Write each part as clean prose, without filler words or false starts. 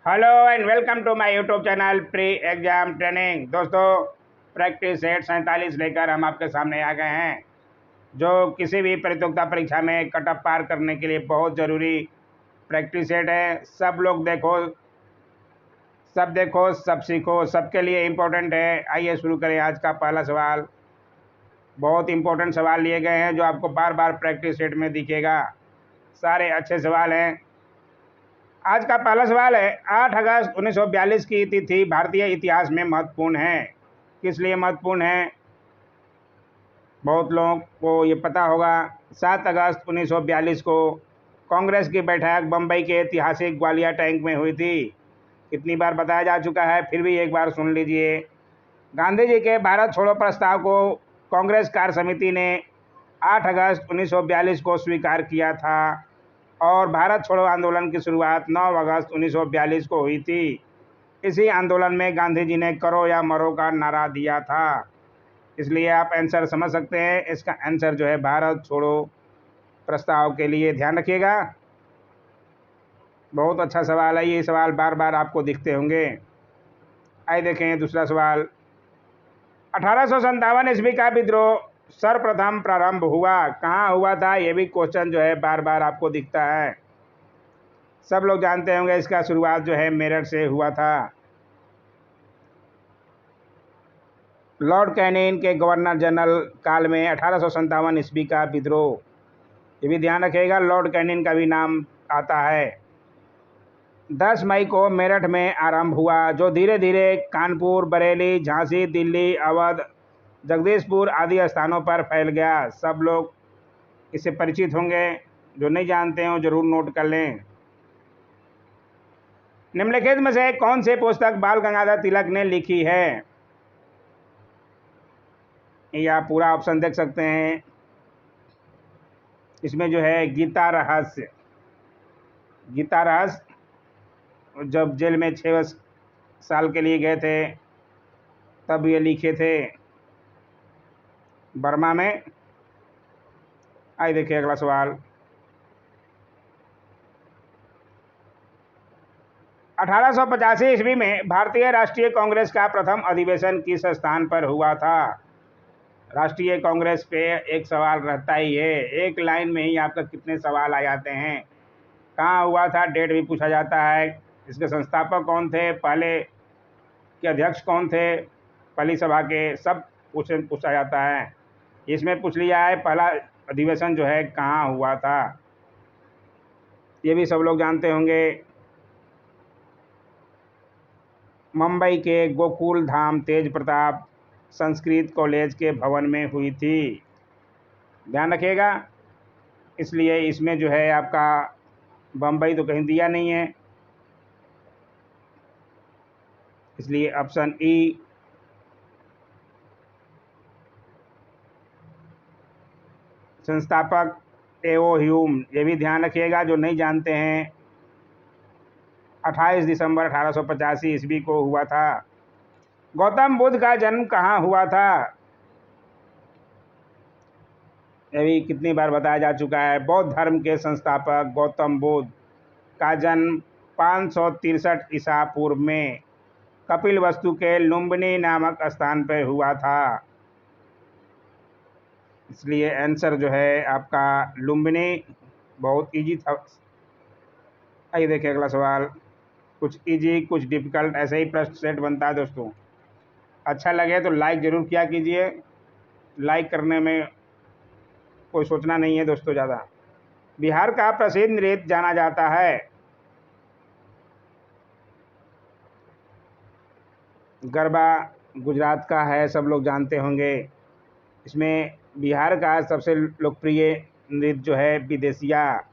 Hello and welcome to my YouTube channel pre exam training. दोस्तों, practice set 47 लेकर हम आपके सामने आ गए हैं, जो किसी भी प्रतियोगिता परीक्षा में कटअप पार करने के लिए बहुत ज़रूरी प्रैक्टिस सेट है। सब देखो सब सीखो, सबके लिए इम्पोर्टेंट है। आइए शुरू करें आज का पहला सवाल। बहुत इंपॉर्टेंट सवाल लिए गए हैं जो आपको बार बार प्रैक्टिस सेट में दिखेगा। सारे अच्छे सवाल हैं। आज का पहला सवाल है, 8 अगस्त 1942 की तिथि भारतीय इतिहास में महत्वपूर्ण है। किस लिए महत्वपूर्ण है? बहुत लोगों को ये पता होगा। 7 अगस्त 1942 को कांग्रेस की बैठक बम्बई के ऐतिहासिक ग्वालियर टैंक में हुई थी। कितनी बार बताया जा चुका है, फिर भी एक बार सुन लीजिए। गांधी जी के भारत छोड़ो प्रस्ताव को कांग्रेस कार्य समिति ने 8 अगस्त 1942 को स्वीकार किया था और भारत छोड़ो आंदोलन की शुरुआत 9 अगस्त 1942 को हुई थी। इसी आंदोलन में गांधी जी ने करो या मरो का नारा दिया था। इसलिए आप आंसर समझ सकते हैं। इसका आंसर जो है भारत छोड़ो प्रस्ताव के लिए। ध्यान रखिएगा, बहुत अच्छा सवाल है। ये सवाल बार बार आपको दिखते होंगे। आइए देखें दूसरा सवाल। 1857 ईस्वी का विद्रोह सर्वप्रथम प्रारंभ हुआ कहाँ हुआ था? ये भी क्वेश्चन जो है बार बार आपको दिखता है। सब लोग जानते होंगे इसका शुरुआत जो है मेरठ से हुआ था। लॉर्ड कैनिंग के गवर्नर जनरल काल में 1857 ईस्वी का विद्रोह। ये भी ध्यान रखिएगा, लॉर्ड कैनिंग का भी नाम आता है। 10 मई को मेरठ में आरंभ हुआ, जो धीरे धीरे कानपुर, बरेली, झांसी, दिल्ली, अवध, जगदीशपुर आदि स्थानों पर फैल गया। सब लोग इससे परिचित होंगे। जो नहीं जानते हो जरूर नोट कर लें। निम्नलिखित में से कौन सी पुस्तक बाल गंगाधर तिलक ने लिखी है? ये आप पूरा ऑप्शन देख सकते हैं। इसमें जो है गीता रहस्य, जब जेल में 6 साल के लिए गए थे तब ये लिखे थे बर्मा में। आइए देखिए अगला सवाल। 1885 ईस्वी में भारतीय राष्ट्रीय कांग्रेस का प्रथम अधिवेशन किस स्थान पर हुआ था? राष्ट्रीय कांग्रेस पे एक सवाल रहता ही है। एक लाइन में ही आपका कितने सवाल आ जाते हैं। कहाँ हुआ था, डेट भी पूछा जाता है। इसके संस्थापक कौन थे, पहले के अध्यक्ष कौन थे, पहली सभा के, सब क्वेश्चन पूछा जाता है। इसमें पूछ लिया है पहला अधिवेशन जो है कहाँ हुआ था। ये भी सब लोग जानते होंगे, मुंबई के गोकुल धाम तेज प्रताप संस्कृत कॉलेज के भवन में हुई थी। ध्यान रखिएगा। इसलिए इसमें जो है आपका बम्बई तो कहीं दिया नहीं है, इसलिए ऑप्शन ई संस्थापक एओ ह्यूम। ये भी ध्यान रखिएगा, जो नहीं जानते हैं। 28 दिसंबर 1885 ईस्वी को हुआ था। गौतम बुद्ध का जन्म कहाँ हुआ था? ये भी कितनी बार बताया जा चुका है। बौद्ध धर्म के संस्थापक गौतम बुद्ध का जन्म 563 ईसा पूर्व में कपिलवस्तु के लुम्बिनी नामक स्थान पर हुआ था। इसलिए आंसर जो है आपका लुम्बिनी। बहुत इजी था। आइए देखिए अगला सवाल। कुछ इजी कुछ डिफिकल्ट ऐसे ही प्रश्न सेट बनता है दोस्तों। अच्छा लगे तो लाइक ज़रूर किया कीजिए। लाइक करने में कोई सोचना नहीं है दोस्तों ज़्यादा। बिहार का प्रसिद्ध नृत्य जाना जाता है। गरबा गुजरात का है, सब लोग जानते होंगे। इसमें बिहार का सबसे लोकप्रिय नृत्य जो है विदेशिया।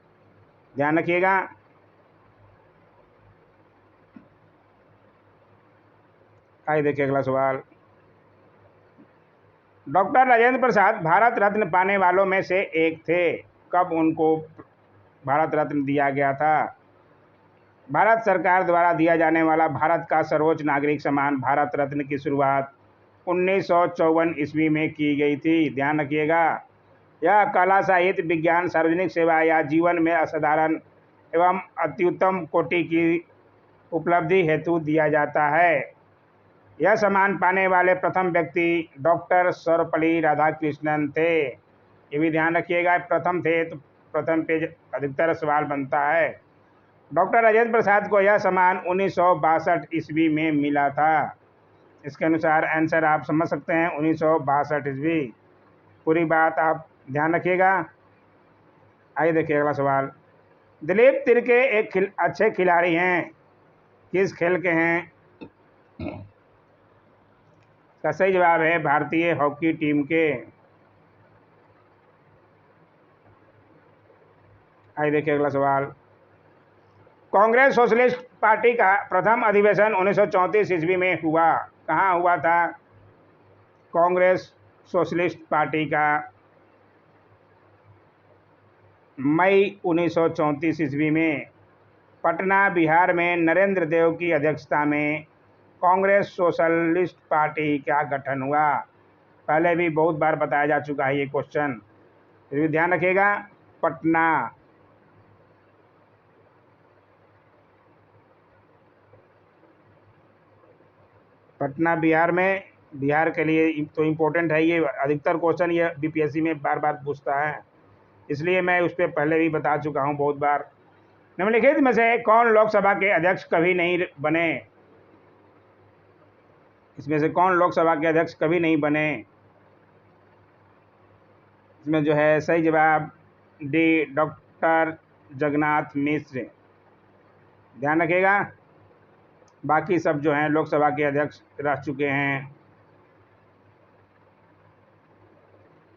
ध्यान रखिएगा। आइए देखिए अगला सवाल। डॉक्टर राजेंद्र प्रसाद भारत रत्न पाने वालों में से एक थे। कब उनको भारत रत्न दिया गया था? भारत सरकार द्वारा दिया जाने वाला भारत का सर्वोच्च नागरिक सम्मान भारत रत्न की शुरुआत 1954 ईस्वी में की गई थी। ध्यान रखिएगा। यह कला, साहित्य, विज्ञान, सार्वजनिक सेवा या जीवन में असाधारण एवं अत्युत्तम कोटि की उपलब्धि हेतु दिया जाता है। यह सम्मान पाने वाले प्रथम व्यक्ति डॉक्टर सर्वपल्ली राधाकृष्णन थे। ये भी ध्यान रखिएगा, प्रथम थे तो प्रथम पे अधिकतर सवाल बनता है। डॉक्टर राजेंद्र प्रसाद को यह सम्मान 1962 ईस्वी में मिला था। इसके अनुसार आंसर आप समझ सकते हैं 1962 ईस्वी। पूरी बात आप ध्यान रखिएगा। आइए देखिए अगला सवाल। दिलीप तिर्के एक अच्छे खिलाड़ी हैं, किस खेल के हैं? का सही जवाब है भारतीय हॉकी टीम के। आइए देखिए अगला सवाल। कांग्रेस सोशलिस्ट पार्टी का प्रथम अधिवेशन 1934 ईस्वी में हुआ, कहाँ हुआ था? कांग्रेस सोशलिस्ट पार्टी का मई 1934 ईस्वी में पटना बिहार में नरेंद्र देव की अध्यक्षता में कांग्रेस सोशलिस्ट पार्टी का गठन हुआ। पहले भी बहुत बार बताया जा चुका है ये क्वेश्चन, फिर भी ध्यान रखिएगा। पटना बिहार में, बिहार के लिए तो इम्पोर्टेंट है ये, अधिकतर क्वेश्चन ये बीपीएससी में बार बार पूछता है, इसलिए मैं उस पर पहले भी बता चुका हूँ बहुत बार। निम्नलिखित में से कौन लोकसभा के अध्यक्ष कभी नहीं बने? इसमें से कौन लोकसभा के अध्यक्ष कभी नहीं बने? इसमें जो है सही जवाब डी, डॉक्टर जगन्नाथ मिश्र। ध्यान रखिएगा, बाकी सब जो हैं लोकसभा के अध्यक्ष रह चुके हैं।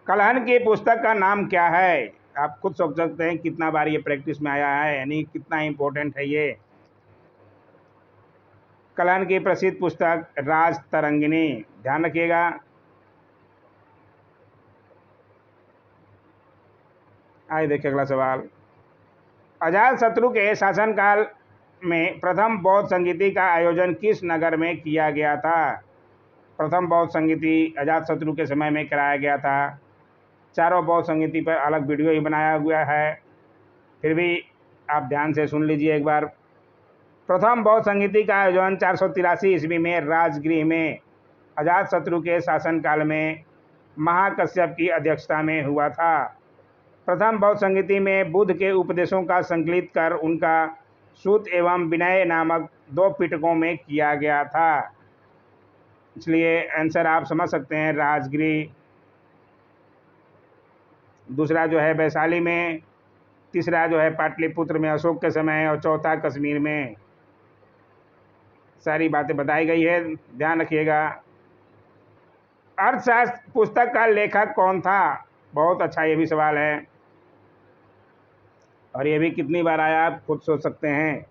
कलहन की पुस्तक का नाम क्या है? आप खुद सोच सकते हैं कितना बार ये प्रैक्टिस में आया है, यानी कितना इम्पोर्टेंट है ये। कलहन की प्रसिद्ध पुस्तक राज तरंगिणी। ध्यान रखिएगा। आइए देखिए अगला सवाल। अजातशत्रु के शासनकाल में प्रथम बौद्ध संगीति का आयोजन किस नगर में किया गया था? प्रथम बौद्ध संगीति अजातशत्रु के समय में कराया गया था। चारों बौद्ध संगीति पर अलग वीडियो ही बनाया हुआ है, फिर भी आप ध्यान से सुन लीजिए एक बार। प्रथम बौद्ध संगीति का आयोजन 483 ईस्वी में राजगृह में अजातशत्रु के शासनकाल में महाकश्यप की अध्यक्षता में हुआ था। प्रथम बौद्ध संगीति में बुद्ध के उपदेशों का संकलित कर उनका सूत एवं विनय नामक 2 पिटकों में किया गया था, इसलिए आंसर आप समझ सकते हैं राजगृह। दूसरा जो है वैशाली में, तीसरा जो है पाटलिपुत्र में अशोक के समय, और चौथा कश्मीर में। सारी बातें बताई गई है, ध्यान रखिएगा। अर्थशास्त्र पुस्तक का लेखक कौन था? बहुत अच्छा ये भी सवाल है, और ये भी कितनी बार आया आप खुद सोच सकते हैं।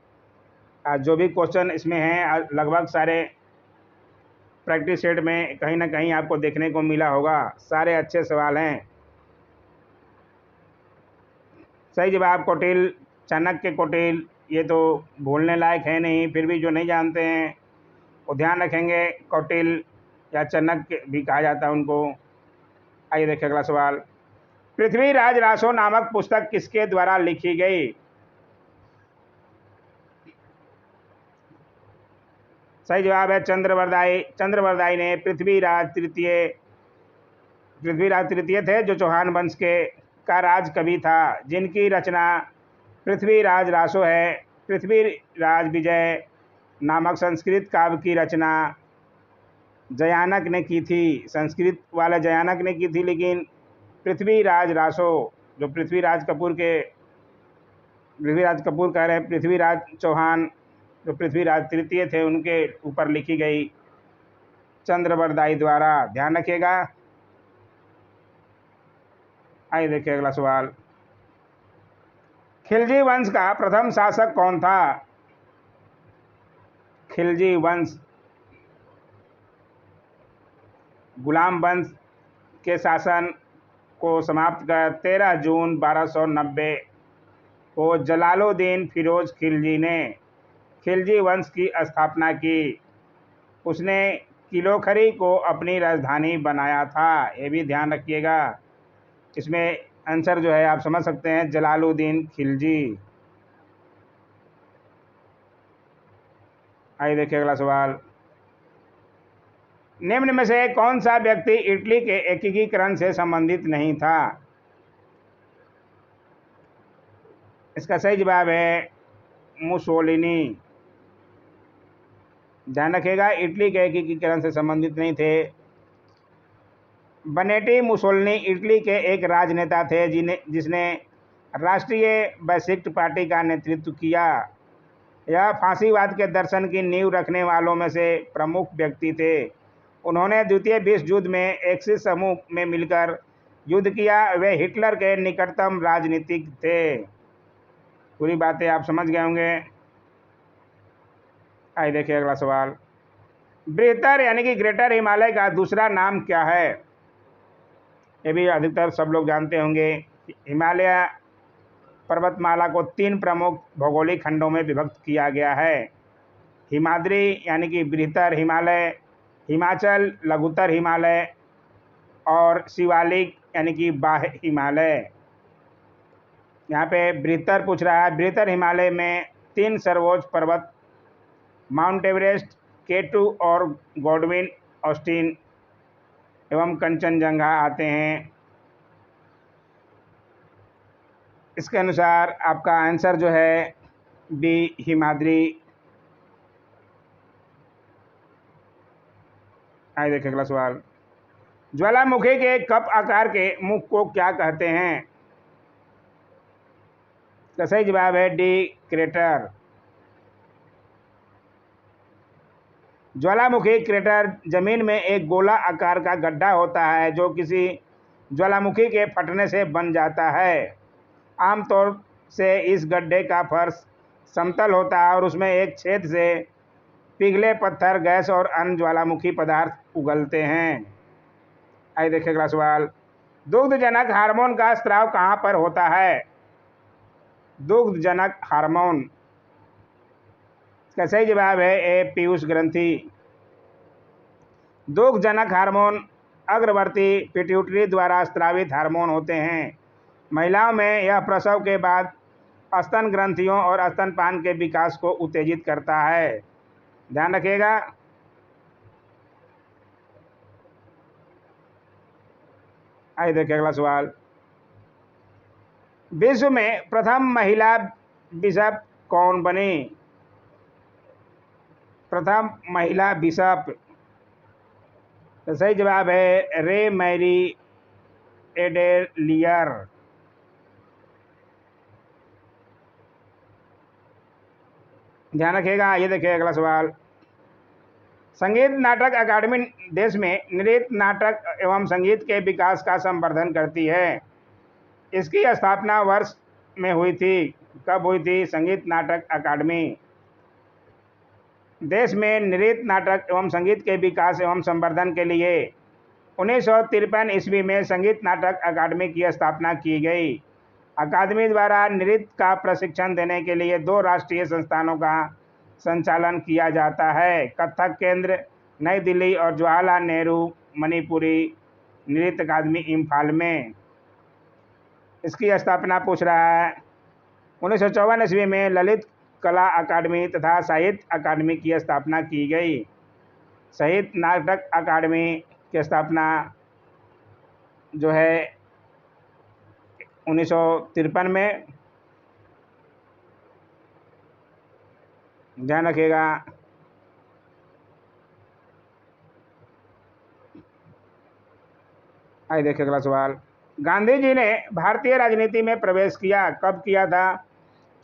जो भी क्वेश्चन इसमें हैं लगभग सारे प्रैक्टिस सेट में कहीं ना कहीं आपको देखने को मिला होगा। सारे अच्छे सवाल हैं। सही जवाब कौटिल्य, चाणक्य कौटिल्य। ये तो भूलने लायक है नहीं, फिर भी जो नहीं जानते हैं वो ध्यान रखेंगे, कौटिल्य या चाणक्य भी कहा जाता है उनको। आइए देखिए अगला सवाल। पृथ्वीराज रासो नामक पुस्तक किसके द्वारा लिखी गई? सही जवाब है चंद्रवरदाई। चंद्रवरदाई ने पृथ्वीराज तृतीय थे जो चौहान वंश के का राज कवि था, जिनकी रचना पृथ्वीराज रासो है। पृथ्वीराज विजय नामक संस्कृत काव्य की रचना जयानक ने की थी। संस्कृत वाले जयानक ने की थी, लेकिन पृथ्वीराज रासो जो पृथ्वीराज कपूर कह रहे हैं, पृथ्वीराज चौहान जो पृथ्वीराज तृतीय थे उनके ऊपर लिखी गई चंद्रवरदाई द्वारा। ध्यान रखिएगा। आइए देखिए अगला सवाल। खिलजी वंश का प्रथम शासक कौन था? खिलजी वंश, गुलाम वंश के शासन को समाप्त कर 13 जून 1290 को जलालुद्दीन फिरोज खिलजी ने खिलजी वंश की स्थापना की। उसने किलोखरी को अपनी राजधानी बनाया था, ये भी ध्यान रखिएगा। इसमें आंसर जो है आप समझ सकते हैं जलालुद्दीन खिलजी। आइए देखिए अगला सवाल। निम्न में से कौन सा व्यक्ति इटली के एकीकरण से संबंधित नहीं था? इसका सही जवाब है मुसोलिनी। ध्यान रखिएगा, इटली के एकीकरण से संबंधित नहीं थे। बेनिटो मुसोलिनी इटली के एक राजनेता थे जिसने राष्ट्रीय वैश्विक पार्टी का नेतृत्व किया। यह फांसीवाद के दर्शन की नींव रखने वालों में से प्रमुख व्यक्ति थे। उन्होंने द्वितीय विश्व युद्ध में एक्सिस समूह में मिलकर युद्ध किया। वे हिटलर के निकटतम राजनीतिक थे। पूरी बातें आप समझ गए होंगे। आइए देखिए अगला सवाल। बृहत्तर यानी कि ग्रेटर हिमालय का दूसरा नाम क्या है? ये भी अधिकतर सब लोग जानते होंगे। हिमालय पर्वतमाला को 3 प्रमुख भौगोलिक खंडों में विभक्त किया गया है। हिमाद्री यानी कि बृहत्तर हिमालय, हिमाचल लघुत्तर हिमालय और शिवालिक यानी कि बाह्य हिमालय। यहाँ पे बृहत्तर पूछ रहा है। बृहत्तर हिमालय में 3 सर्वोच्च पर्वत माउंट एवरेस्ट, K2 और गॉडविन ऑस्टिन एवं कंचनजंगा आते हैं। इसके अनुसार आपका आंसर जो है बी हिमाद्री। आइए देखिए अगला सवाल। ज्वालामुखी के कप आकार के मुख को क्या कहते हैं? तो सही जवाब है डी क्रेटर। ज्वालामुखी क्रेटर जमीन में एक गोला आकार का गड्ढा होता है जो किसी ज्वालामुखी के फटने से बन जाता है। आमतौर से इस गड्ढे का फर्श समतल होता है और उसमें एक छेद से पिघले पत्थर, गैस और अन्य ज्वालामुखी पदार्थ उगलते हैं। आइए देखिए अगला सवाल। दुग्धजनक हार्मोन का स्राव कहाँ पर होता है? दुग्धजनक हार्मोन। इसका सही जवाब है ए पीयूष ग्रंथि। दुग्धजनक हार्मोन अग्रवर्ती पिट्यूटरी द्वारा स्रावित हार्मोन होते हैं। महिलाओं में यह प्रसव के बाद स्तन ग्रंथियों और स्तनपान के विकास को उत्तेजित करता है। ध्यान रखिएगा। आइए देखिए अगला सवाल। विश्व में प्रथम महिला बिशप कौन बनी? प्रथम महिला बिशप। तो सही जवाब है रे मैरी एडेलियर। ध्यान रखिएगा। ये देखिए अगला सवाल। संगीत नाटक अकादमी देश में नृत्य नाटक एवं संगीत के विकास का संवर्धन करती है। इसकी स्थापना वर्ष में हुई थी। कब हुई थी? संगीत नाटक अकादमी देश में नृत्य नाटक एवं संगीत के विकास एवं संवर्धन के लिए 1953 ईस्वी में संगीत नाटक अकादमी की स्थापना की गई। अकादमी द्वारा नृत्य का प्रशिक्षण देने के लिए 2 राष्ट्रीय संस्थानों का संचालन किया जाता है। कथक केंद्र नई दिल्ली और जवाहरलाल नेहरू मणिपुरी नृत्य अकादमी इम्फाल में। इसकी स्थापना पूछ रहा है। 1954 ईस्वी में ललित कला अकादमी तथा साहित्य अकादमी की स्थापना की गई। साहित्य नाटक अकादमी की स्थापना जो है 1953 में। ध्यान रखिएगा। आइए देखिए अगला सवाल। गांधी जी ने भारतीय राजनीति में प्रवेश किया, कब किया था?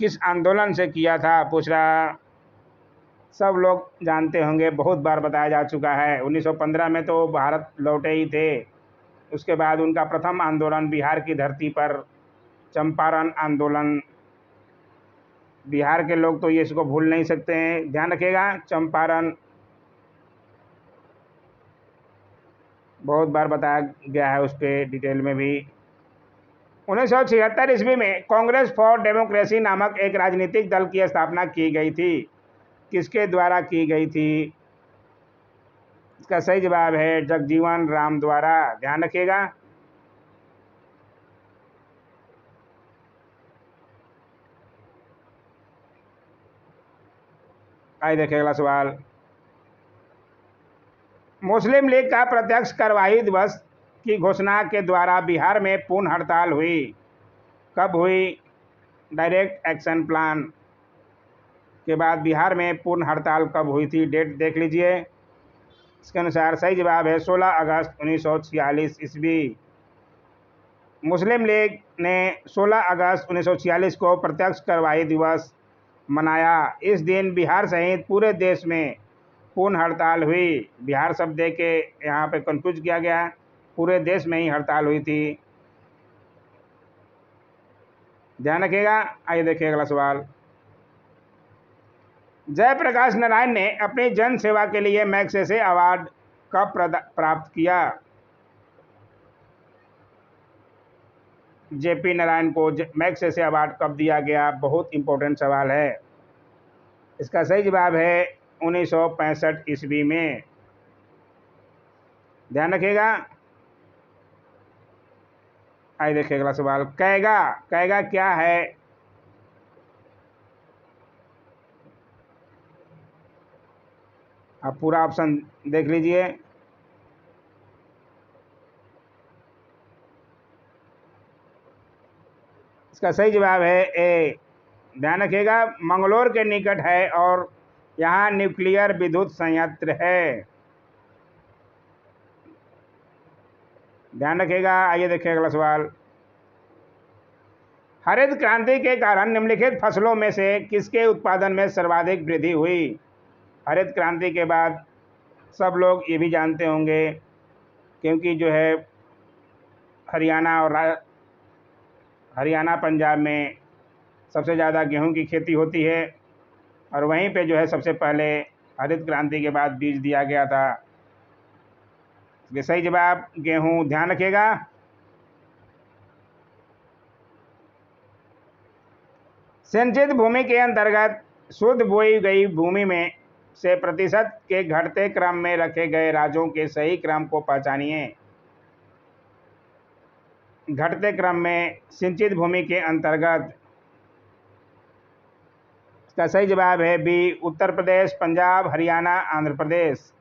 किस आंदोलन से किया था? पूछ रहा। सब लोग जानते होंगे, बहुत बार बताया जा चुका है। 1915 में तो भारत लौटे ही थे। उसके बाद उनका प्रथम आंदोलन बिहार की धरती पर चंपारण आंदोलन। बिहार के लोग तो ये इसको भूल नहीं सकते हैं। ध्यान रखिएगा, चंपारण बहुत बार बताया गया है, उस पर डिटेल में भी। 1976 ईस्वी में कांग्रेस फॉर डेमोक्रेसी नामक एक राजनीतिक दल की स्थापना की गई थी। किसके द्वारा की गई थी? इसका सही जवाब है जगजीवन राम द्वारा। ध्यान रखिएगा। आइए देखिए अगला सवाल। मुस्लिम लीग का प्रत्यक्ष कार्यवाही दिवस की घोषणा के द्वारा बिहार में पूर्ण हड़ताल हुई, कब हुई? डायरेक्ट एक्शन प्लान के बाद बिहार में पूर्ण हड़ताल कब हुई थी? डेट देख लीजिए। इसके अनुसार सही जवाब है 16 अगस्त 1946 ईस्वी। मुस्लिम लीग ने 16 अगस्त 1946 को प्रत्यक्ष कार्यवाही दिवस मनाया। इस दिन बिहार सहित पूरे देश में पूर्ण हड़ताल हुई। बिहार शब्द दे के यहाँ पे कंफ्यूज किया गया, पूरे देश में ही हड़ताल हुई थी, ध्यान रखिएगा। आइए देखिए अगला सवाल। जयप्रकाश नारायण ने अपनी जन सेवा के लिए मैग्सेसे अवार्ड कब प्राप्त किया? जेपी नारायण को मैग्सेसे अवार्ड कब दिया गया? बहुत इंपॉर्टेंट सवाल है। इसका सही जवाब है 1965 ईस्वी में, ध्यान रखिएगा। आइए देखिए अगला सवाल। कैगा, कैगा क्या है? आप पूरा ऑप्शन देख लीजिए। इसका सही जवाब है ए, ध्यान रखिएगा, मंगलोर के निकट है और यहाँ न्यूक्लियर विद्युत संयंत्र है, ध्यान रखिएगा। आइए देखिए अगला सवाल। हरित क्रांति के कारण निम्नलिखित फसलों में से किसके उत्पादन में सर्वाधिक वृद्धि हुई? हरित क्रांति के बाद सब लोग ये भी जानते होंगे, क्योंकि जो है हरियाणा पंजाब में सबसे ज़्यादा गेहूं की खेती होती है और वहीं पे जो है सबसे पहले हरित क्रांति के बाद बीज दिया गया था। इसके सही जवाब गेहूं, ध्यान रखिएगा। सिंचित भूमि के अंतर्गत शुद्ध बोई गई भूमि में से प्रतिशत के घटते क्रम में रखे गए राज्यों के सही क्रम को पहचानिए। घटते क्रम में सिंचित भूमि के अंतर्गत, इसका सही जवाब है बी, उत्तर प्रदेश, पंजाब, हरियाणा, आंध्र प्रदेश।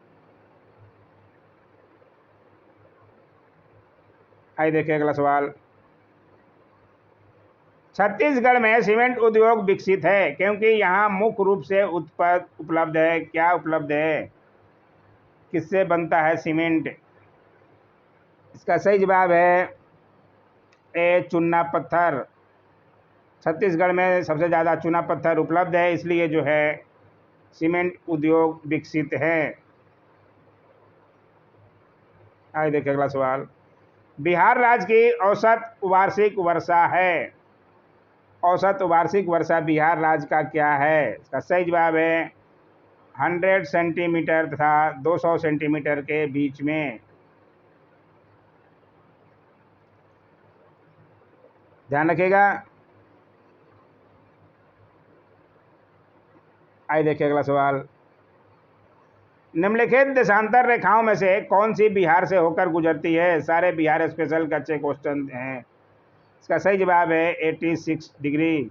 आइए देखिए अगला सवाल। छत्तीसगढ़ में सीमेंट उद्योग विकसित है क्योंकि यहाँ मुख्य रूप से उत्पाद उपलब्ध है। क्या उपलब्ध है? किससे बनता है सीमेंट? इसका सही जवाब है ए, चूना पत्थर। छत्तीसगढ़ में सबसे ज़्यादा चूना पत्थर उपलब्ध है, इसलिए जो है सीमेंट उद्योग विकसित है। आइए देखिए अगला सवाल। बिहार राज्य की औसत वार्षिक वर्षा है। औसत वार्षिक वर्षा बिहार राज्य का क्या है? इसका सही जवाब है 100 सेंटीमीटर तथा 200 सेंटीमीटर के बीच में, ध्यान रखिएगा। आइए देखिए अगला सवाल। निम्नलिखित देशांतर रेखाओं में से कौन सी बिहार से होकर गुजरती है? सारे बिहार स्पेशल के अच्छे क्वेश्चन हैं। इसका सही जवाब है 86 डिग्री।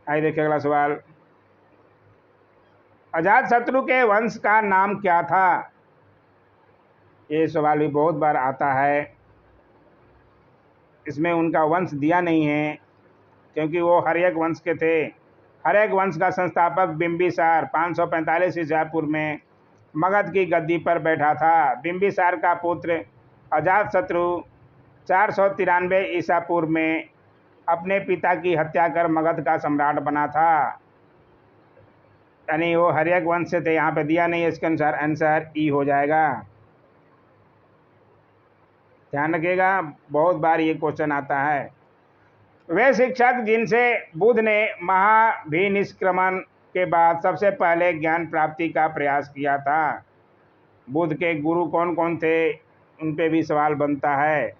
आइए देखिए अगला सवाल। अजातशत्रु के वंश का नाम क्या था? ये सवाल भी बहुत बार आता है। इसमें उनका वंश दिया नहीं है क्योंकि वो हर्यक वंश के थे। हर्यक वंश का संस्थापक बिंबिसार 545 ईसा पूर्व में मगध की गद्दी पर बैठा था। बिंबिसार का पुत्र अजातशत्रु 493 ईसा पूर्व में अपने पिता की हत्या कर मगध का सम्राट बना था, यानी वो हर्यक वंश से थे। यहाँ पे दिया नहीं है, इसके अनुसार आंसर ई हो जाएगा, ध्यान रखिएगा। बहुत बार ये क्वेश्चन आता है। वे शिक्षक जिनसे बुद्ध ने महाभिनिष्क्रमण के बाद सबसे पहले ज्ञान प्राप्ति का प्रयास किया था। बुद्ध के गुरु कौन कौन थे, उन पे भी सवाल बनता है।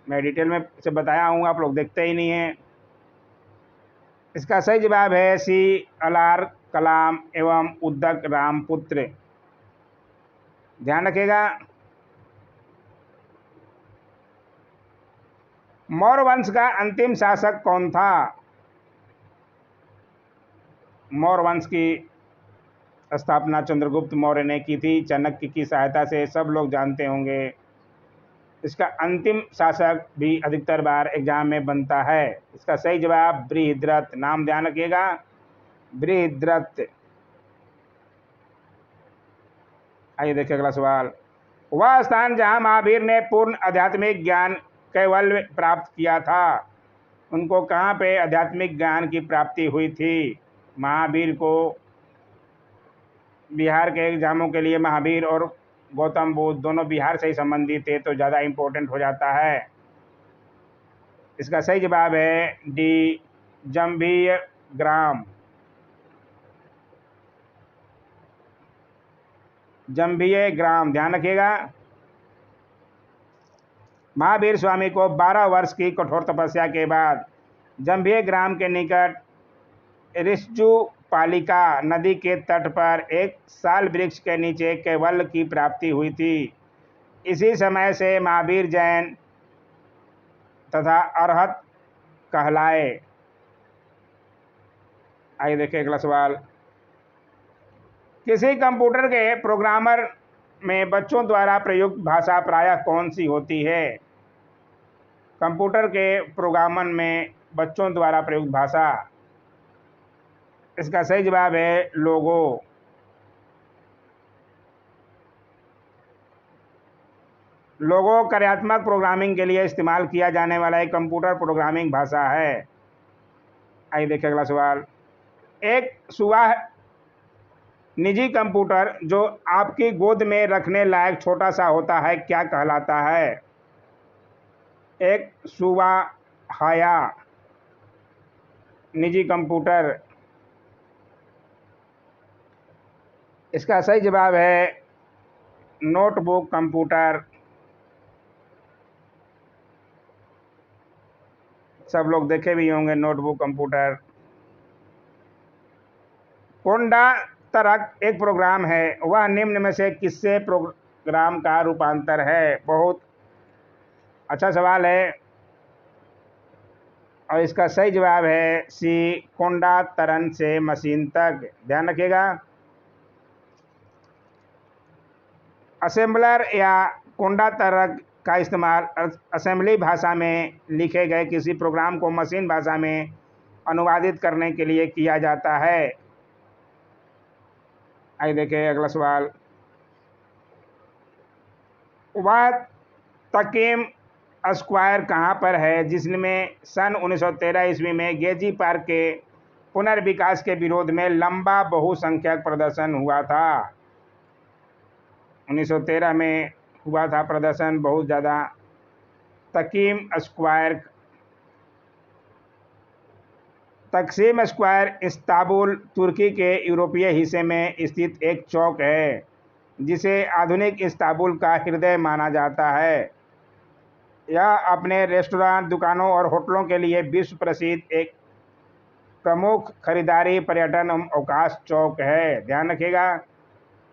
मैं डिटेल में से बताया हूँ, आप लोग देखते ही नहीं हैं। इसका सही जवाब है सी, अलार कलाम एवं उद्दक रामपुत्र, ध्यान रखिएगा। मौर्य वंश का अंतिम शासक कौन था? मौर्य वंश की स्थापना चंद्रगुप्त मौर्य ने की थी, चाणक्य की सहायता से, सब लोग जानते होंगे। इसका अंतिम शासक भी अधिकतर बार एग्जाम में बनता है। इसका सही जवाब बृहद्रथ, नाम ध्यान रखिएगा, बृहद्रथ। आइए देखिए अगला सवाल। वह स्थान जहां महावीर ने पूर्ण आध्यात्मिक ज्ञान कैवल्य प्राप्त किया था, उनको कहाँ पे आध्यात्मिक ज्ञान की प्राप्ति हुई थी? महावीर को, बिहार के एग्जामों के लिए महावीर और गौतम बुद्ध दोनों बिहार से ही संबंधित थे, तो ज़्यादा इम्पोर्टेंट हो जाता है। इसका सही जवाब है डी, जंभीय ग्राम, जंभीय ग्राम, ध्यान रखिएगा। महावीर स्वामी को 12 वर्ष की कठोर तपस्या के बाद जंभीय ग्राम के निकट ऋषजु पालिका नदी के तट पर एक साल वृक्ष के नीचे कैवल्य की प्राप्ति हुई थी। इसी समय से महावीर जैन तथा अरहत कहलाए। आइए देखिए अगला सवाल। किसी कंप्यूटर के प्रोग्रामर में बच्चों द्वारा प्रयुक्त भाषा प्रायः कौन सी होती है? कंप्यूटर के प्रोग्रामर में बच्चों द्वारा प्रयुक्त भाषा, इसका सही जवाब है लोगो। लोगो कार्यात्मक प्रोग्रामिंग के लिए इस्तेमाल किया जाने वाला एक कंप्यूटर प्रोग्रामिंग भाषा है। आइए देखिए अगला सवाल। एक सुवाह निजी कंप्यूटर जो आपकी गोद में रखने लायक छोटा सा होता है, क्या कहलाता है? एक सुवाहाया निजी कंप्यूटर, इसका सही जवाब है नोटबुक कंप्यूटर। सब लोग देखे भी होंगे नोटबुक कंप्यूटर। कोंडा तरक एक प्रोग्राम है, वह निम्न में से किससे प्रोग्राम का रूपांतर है? बहुत अच्छा सवाल है और इसका सही जवाब है सी, कोंडा तरन से मशीन तक, ध्यान रखिएगा। असेंबलर या कोंडा तरक का इस्तेमाल असेंबली भाषा में लिखे गए किसी प्रोग्राम को मशीन भाषा में अनुवादित करने के लिए किया जाता है। आइए देखें अगला सवाल। वह तकीम स्क्वायर कहाँ पर है जिसमें सन 1913 ईस्वी में गेजी पार्क के पुनर्विकास के विरोध में लंबा बहुसंख्यक प्रदर्शन हुआ था? 1913 में हुआ था प्रदर्शन बहुत ज़्यादा। तकीम स्क्वायर, तकसीम स्क्वायर इस्तांबुल तुर्की के यूरोपीय हिस्से में स्थित एक चौक है जिसे आधुनिक इस्तांबुल का हृदय माना जाता है। यह अपने रेस्टोरेंट, दुकानों और होटलों के लिए विश्व प्रसिद्ध एक प्रमुख खरीदारी, पर्यटन अवकाश चौक है। ध्यान रखिएगा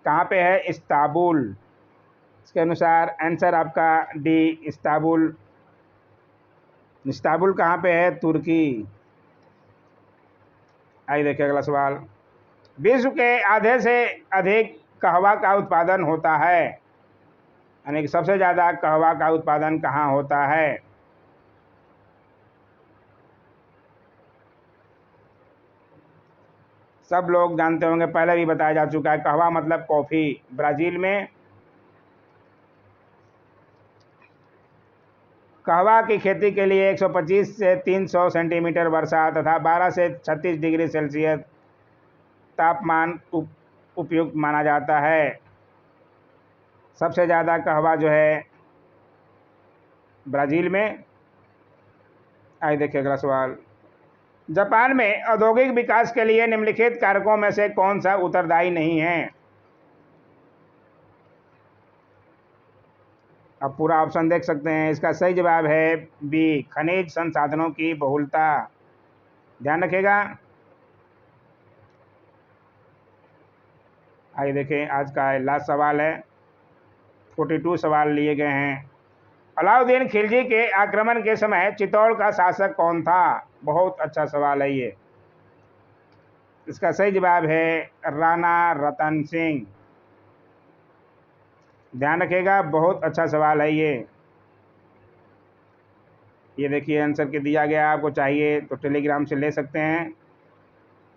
कहाँ पे है? इस्तांबुल। इसके अनुसार आंसर आपका डी, इस्तांबुल। इस्तांबुल कहाँ पे है? तुर्की। आइए देखिए अगला सवाल। विश्व के आधे से अधिक कहवा का उत्पादन होता है, यानी कि सबसे ज़्यादा कहवा का उत्पादन कहाँ होता है? सब लोग जानते होंगे, पहले भी बताया जा चुका है, कहवा मतलब कॉफ़ी। ब्राज़ील में कहवा की खेती के लिए 125 से 300 सेंटीमीटर वर्षा तथा 12 से 36 डिग्री सेल्सियस तापमान उपयुक्त माना जाता है। सबसे ज़्यादा कहवा जो है ब्राज़ील में। आइए देखिए अगला सवाल। जापान में औद्योगिक विकास के लिए निम्नलिखित कारकों में से कौन सा उत्तरदायी नहीं है? अब पूरा ऑप्शन देख सकते हैं। इसका सही जवाब है बी, खनिज संसाधनों की बहुलता। ध्यान रखिएगा। आइए देखें आज का लास्ट सवाल है। 42 सवाल लिए गए हैं। अलाउद्दीन खिलजी के आक्रमण के समय चित्तौड़ का शासक कौन था? बहुत अच्छा सवाल है ये। इसका सही जवाब है राणा रतन सिंह। ध्यान रखिएगा, बहुत अच्छा सवाल है ये देखिए आंसर के दिया गया। आपको चाहिए तो टेलीग्राम से ले सकते हैं।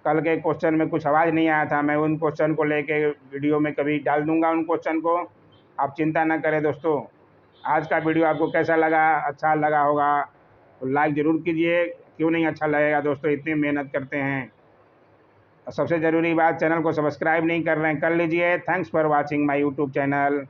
कल के क्वेश्चन में कुछ आवाज़ नहीं आया था, मैं उन क्वेश्चन को लेके वीडियो में कभी डाल दूंगा उन क्वेश्चन को, आप चिंता ना करें दोस्तों। आज का वीडियो आपको कैसा लगा? अच्छा लगा होगा तो लाइक ज़रूर कीजिए। क्यों नहीं अच्छा लगेगा दोस्तों, इतनी मेहनत करते हैं। और सबसे ज़रूरी बात, चैनल को सब्सक्राइब नहीं कर रहे हैं, कर लीजिए। Thanks for watching my YouTube channel.